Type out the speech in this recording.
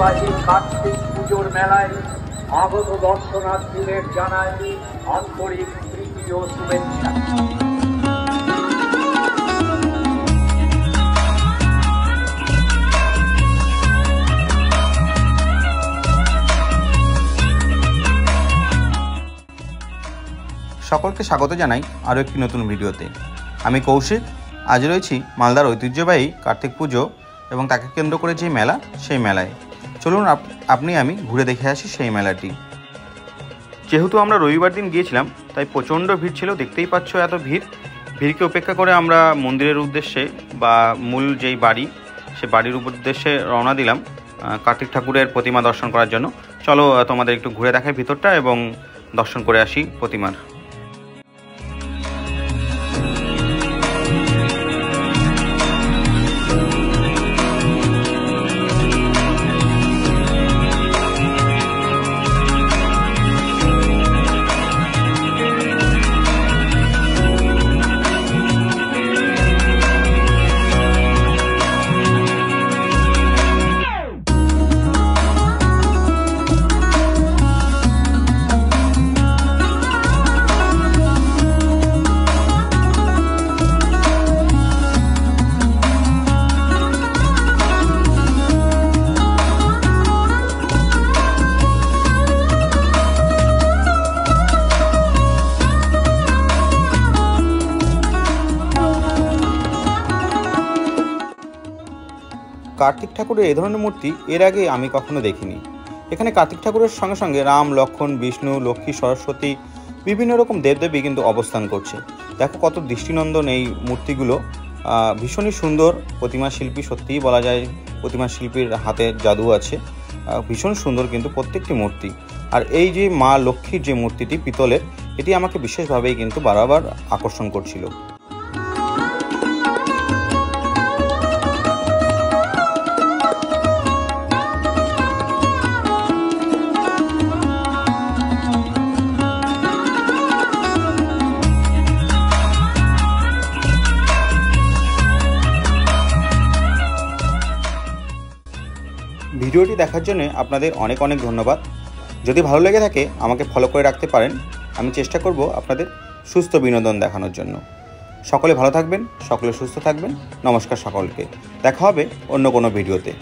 ঐতিহ্যবাহী কার্তিক পুজোর মেলায় আগত দর্শনার্থীদের জানায় আন্তরিক প্রীতি ও শুভেচ্ছা। সকলকে স্বাগত জানাই আরও একটি নতুন ভিডিওতে। আমি কৌশিক। আজ রয়েছি মালদার ঐতিহ্যবাহী কার্তিক পুজো এবং তাকে কেন্দ্র করে যে মেলা, সেই মেলায় চলুন আমি ঘুরে দেখে আসি সেই মেলাটি। যেহেতু আমরা রবিবার দিন গিয়েছিলাম তাই প্রচণ্ড ভিড় ছিল, দেখতেই পাচ্ছ এত ভিড়কে উপেক্ষা করে আমরা মন্দিরের উদ্দেশ্যে বা মূল যেই বাড়ি সে বাড়ির উদ্দেশ্যে রওনা দিলাম কার্তিক ঠাকুরের প্রতিমা দর্শন করার জন্য। চলো তোমাদের একটু ঘুরে দেখাই ভিতরটা এবং দর্শন করে আসি প্রতিমার। কার্তিক ঠাকুরের এই ধরনের মূর্তি এর আগে আমি কখনো দেখিনি। এখানে কার্তিক ঠাকুরের সঙ্গে সঙ্গে রাম, লক্ষ্মণ, বিষ্ণু, লক্ষ্মী, সরস্বতী বিভিন্ন রকম দেবদেবী কিন্তু অবস্থান করছে। দেখো কত দৃষ্টিনন্দন এই মূর্তিগুলো, ভীষণই সুন্দর। প্রতিমা শিল্পী, সত্যিই বলা যায় প্রতিমা শিল্পীর হাতে জাদু আছে, ভীষণ সুন্দর কিন্তু প্রত্যেকটি মূর্তি। আর এই যে মা লক্ষ্মীর যে মূর্তিটি পিতলের, এটি আমাকে বিশেষভাবেই কিন্তু বারবার আকর্ষণ করছিল। ভিডিওটি দেখার জন্য আপনাদের অনেক অনেক ধন্যবাদ। যদি ভালো লেগে থাকে আমাকে ফলো করে রাখতে পারেন। আমি চেষ্টা করব আপনাদের সুস্থ বিনোদন দেখানোর জন্য। সকলে ভালো থাকবেন, সকলে সুস্থ থাকবেন। নমস্কার সকলকে, দেখা হবে অন্য কোনো ভিডিওতে।